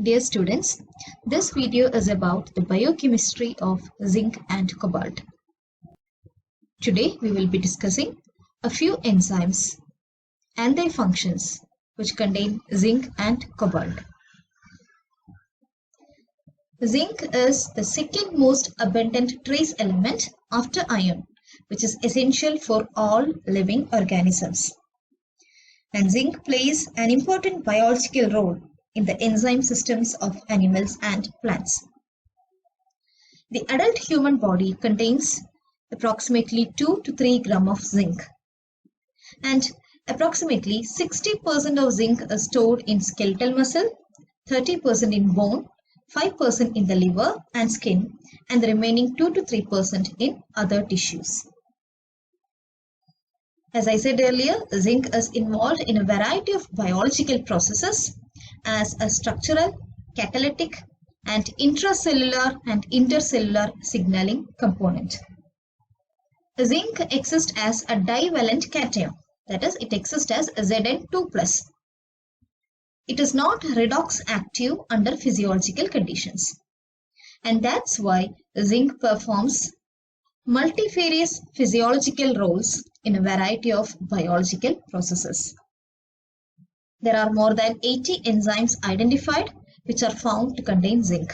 Dear students, this video is about the biochemistry of zinc and cobalt. Today we will be discussing a few enzymes and their functions which contain zinc and cobalt. Zinc is the second most abundant trace element after iron, which is essential for all living organisms. And zinc plays an important biological role in the enzyme systems of animals and plants. The adult human body contains approximately 2 to 3 grams of zinc, and approximately 60% of zinc is stored in skeletal muscle, 30% in bone, 5% in the liver and skin, and the remaining 2 to 3% in other tissues. As I said earlier, zinc is involved in a variety of biological processes as a structural, catalytic, and intracellular and intercellular signaling component. Zinc exists as a divalent cation, that is, it exists as Zn2+. It is not redox active under physiological conditions, and that's why zinc performs multifarious physiological roles in a variety of biological processes. There are more than 80 enzymes identified which are found to contain zinc.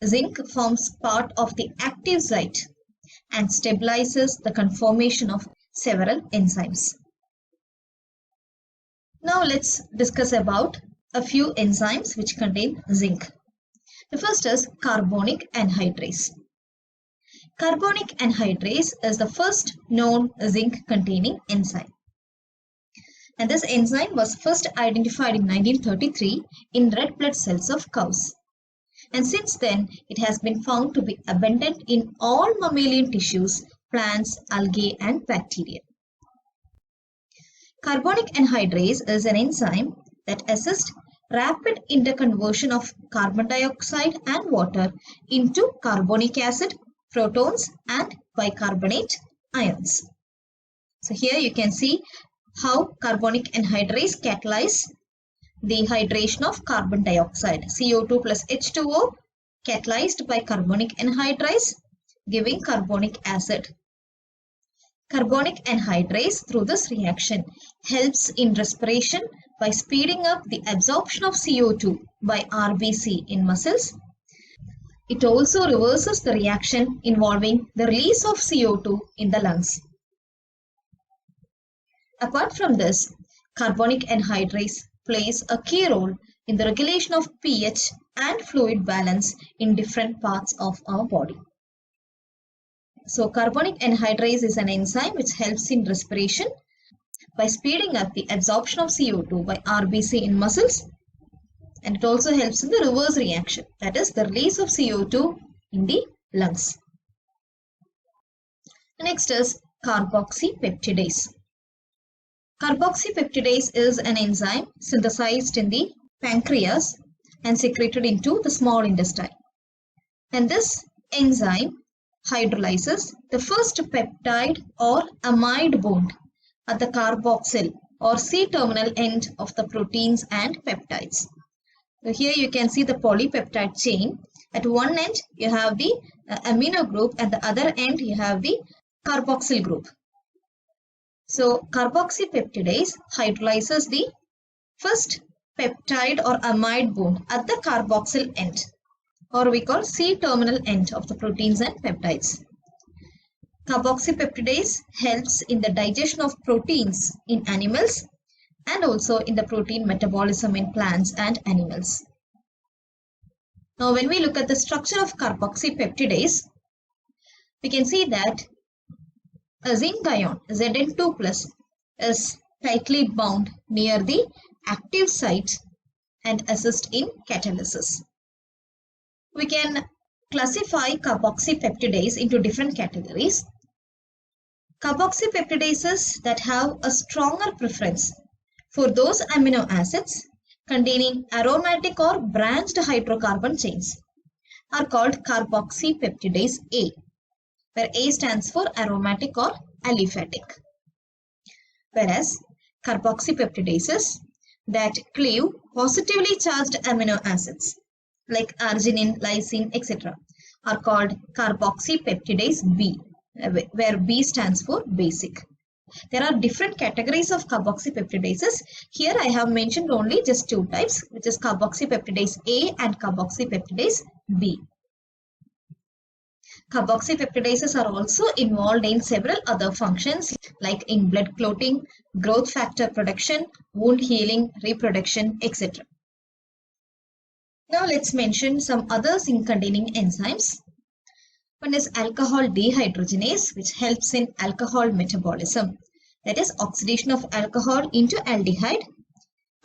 Zinc forms part of the active site and stabilizes the conformation of several enzymes. Now let's discuss about a few enzymes which contain zinc. The first is carbonic anhydrase. Carbonic anhydrase is the first known zinc-containing enzyme. And this enzyme was first identified in 1933 in red blood cells of cows. And since then, it has been found to be abundant in all mammalian tissues, plants, algae, and bacteria. Carbonic anhydrase is an enzyme that assists rapid interconversion of carbon dioxide and water into carbonic acid, protons, and bicarbonate ions. So here you can see how carbonic anhydrase catalyzes the hydration of carbon dioxide, CO2 plus H2O, catalyzed by carbonic anhydrase, giving carbonic acid. Carbonic anhydrase through this reaction helps in respiration by speeding up the absorption of CO2 by RBC in muscles. It also reverses the reaction involving the release of CO2 in the lungs. Apart from this, carbonic anhydrase plays a key role in the regulation of pH and fluid balance in different parts of our body. So carbonic anhydrase is an enzyme which helps in respiration by speeding up the absorption of CO2 by RBC in muscles, and it also helps in the reverse reaction, that is the release of CO2 in the lungs. Next is carboxypeptidase. Carboxypeptidase is an enzyme synthesized in the pancreas and secreted into the small intestine. And this enzyme hydrolyzes the first peptide or amide bond at the carboxyl or C-terminal end of the proteins and peptides. So here you can see the polypeptide chain. At one end you have the amino group, and the other end you have the carboxyl group. So carboxypeptidase hydrolyzes the first peptide or amide bond at the carboxyl end, or we call C-terminal end of the proteins and peptides. Carboxypeptidase helps in the digestion of proteins in animals and also in the protein metabolism in plants and animals. Now when we look at the structure of carboxypeptidase, we can see that a zinc ion, Zn2+, is tightly bound near the active site and assists in catalysis. We can classify carboxypeptidase into different categories. Carboxypeptidases that have a stronger preference for those amino acids containing aromatic or branched hydrocarbon chains are called carboxypeptidase A, where A stands for aromatic or aliphatic. Whereas carboxypeptidases that cleave positively charged amino acids like arginine, lysine, etc. are called carboxypeptidase B, where B stands for basic. There are different categories of carboxypeptidases. Here I have mentioned only just two types, which is carboxypeptidase A and carboxypeptidase B. Carboxypeptidases are also involved in several other functions like in blood clotting, growth factor production, wound healing, reproduction, etc. Now let's mention some other zinc-containing enzymes. One is alcohol dehydrogenase, which helps in alcohol metabolism, that is oxidation of alcohol into aldehyde,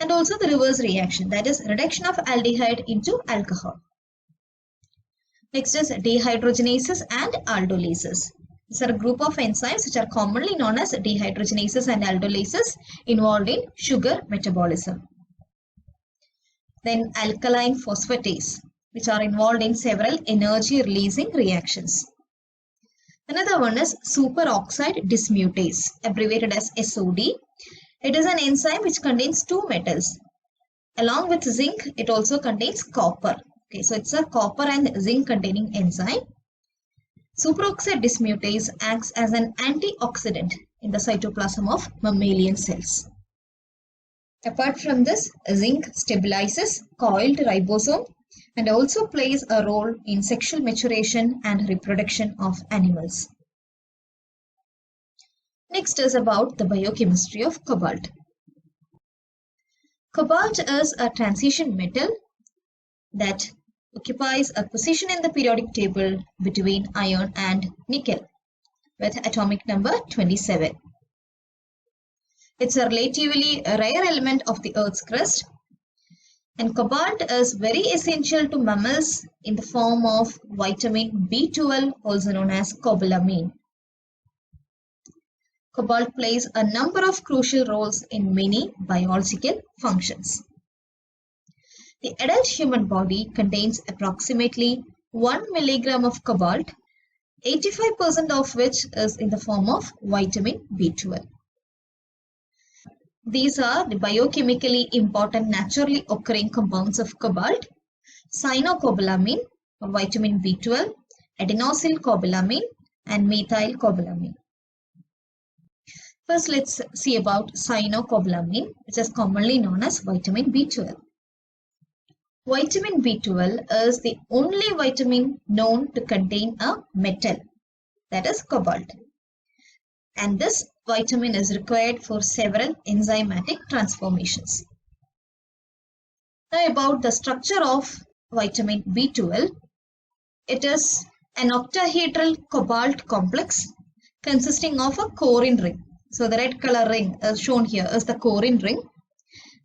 and also the reverse reaction, that is reduction of aldehyde into alcohol. Next is dehydrogenases and aldolases. These are a group of enzymes which are commonly known as dehydrogenases and aldolases involved in sugar metabolism. Then alkaline phosphatase, which are involved in several energy releasing reactions. Another one is superoxide dismutase, abbreviated as SOD. It is an enzyme which contains two metals. Along with zinc, it also contains copper. Okay, so it's a copper and zinc containing enzyme. Superoxide dismutase acts as an antioxidant in the cytoplasm of mammalian cells. Apart from this, zinc stabilizes coiled ribosome and also plays a role in sexual maturation and reproduction of animals. Next is about the biochemistry of cobalt. Cobalt is a transition metal that occupies a position in the periodic table between iron and nickel with atomic number 27. It's a relatively rare element of the Earth's crust, and cobalt is very essential to mammals in the form of vitamin B12, also known as cobalamin. Cobalt plays a number of crucial roles in many biological functions. The adult human body contains approximately 1 milligram of cobalt, 85% of which is in the form of vitamin B12. These are the biochemically important naturally occurring compounds of cobalt: Cyanocobalamin, vitamin B12, Adenosyl cobalamin, and methyl cobalamin. First, let's see about Cyanocobalamin, which is commonly known as vitamin B12. Vitamin B12 is the only vitamin known to contain a metal, that is cobalt. And this vitamin is required for several enzymatic transformations. Now about the structure of vitamin B12. It is an octahedral cobalt complex consisting of a corine ring. So the red color ring as shown here is the corine ring,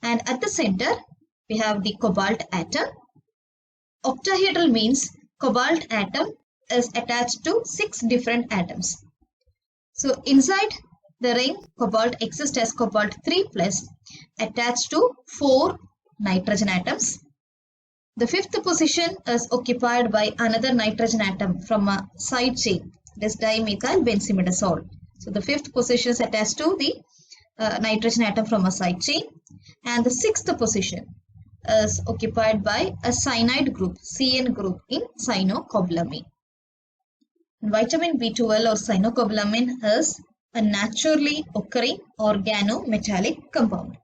and at the center we have the cobalt atom. Octahedral means cobalt atom is attached to 6 different atoms. So inside the ring, cobalt exists as cobalt 3+ attached to 4 nitrogen atoms. The 5th position is occupied by another nitrogen atom from a side chain, this dimethyl benzimidazole. So the 5th position is attached to the nitrogen atom from a side chain, and the 6th position is occupied by a cyanide group, CN group in cyanocobalamin. Vitamin B12 or cyanocobalamin is a naturally occurring organometallic compound.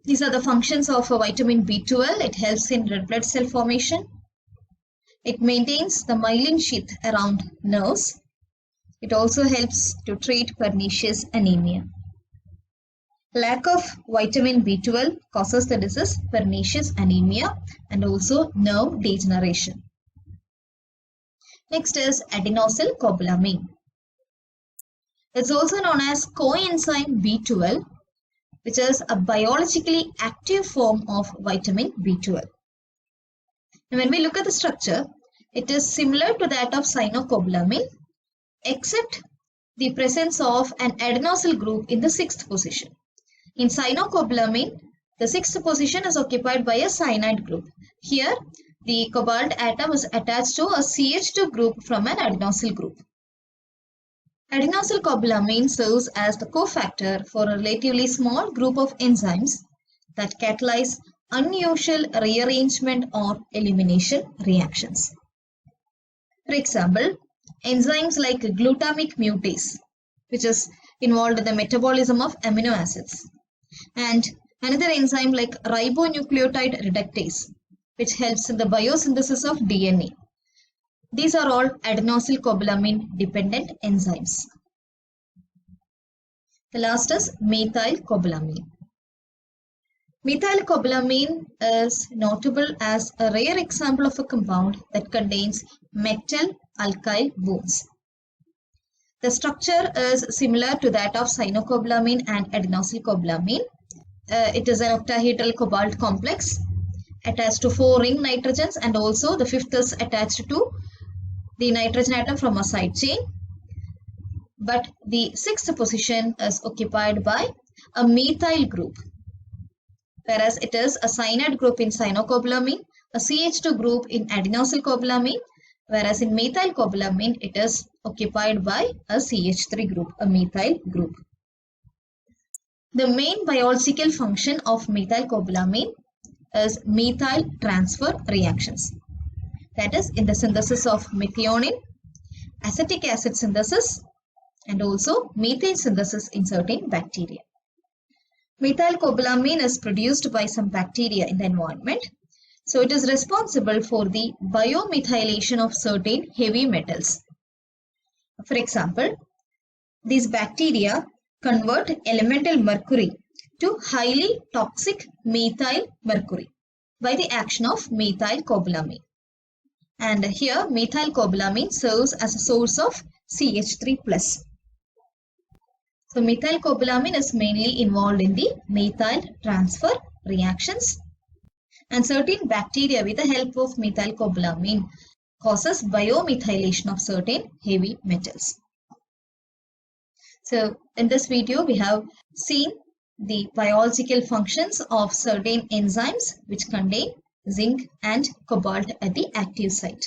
These are the functions of vitamin B12. It helps in red blood cell formation. It maintains the myelin sheath around nerves. It also helps to treat pernicious anemia. Lack of vitamin B12 causes the disease pernicious anemia and also nerve degeneration. Next is adenosyl cobalamin. It's also known as coenzyme B12, which is a biologically active form of vitamin B12. And when we look at the structure, it is similar to that of cyanocobalamin, except the presence of an adenosyl group in the 6th position. In cyanocobalamin, the 6th position is occupied by a cyanide group. Here, the cobalt atom is attached to a CH2 group from an adenosyl group. Adenosyl cobalamin serves as the cofactor for a relatively small group of enzymes that catalyze unusual rearrangement or elimination reactions. For example, enzymes like glutamic mutase, which is involved in the metabolism of amino acids, and another enzyme like ribonucleotide reductase, which helps in the biosynthesis of DNA. These are all adenosyl cobalamin dependent enzymes. The last is methyl cobalamin. Methyl cobalamin is notable as a rare example of a compound that contains metal alkyl bonds. The structure is similar to that of cyanocobalamin and adenosyl cobalamin. It is an octahedral cobalt complex attached to 4 ring nitrogens, and also the fifth is attached to the nitrogen atom from a side chain. But the 6th position is occupied by a methyl group, whereas it is a cyanide group in cyanocobalamin, a CH2 group in adenosyl cobalamin, whereas in methyl cobalamin it is occupied by a CH3 group, a methyl group. The main biological function of methyl cobalamin is methyl transfer reactions. That is in the synthesis of methionine, acetic acid synthesis, and also methane synthesis in certain bacteria. Methyl cobalamin is produced by some bacteria in the environment. So it is responsible for the biomethylation of certain heavy metals. For example, these bacteria convert elemental mercury to highly toxic methyl mercury by the action of methyl cobalamin. And here methyl cobalamin serves as a source of CH3+. So methyl cobalamin is mainly involved in the methyl transfer reactions, and certain bacteria with the help of methyl cobalamin causes biomethylation of certain heavy metals. So in this video we have seen the biological functions of certain enzymes which contain zinc and cobalt at the active site.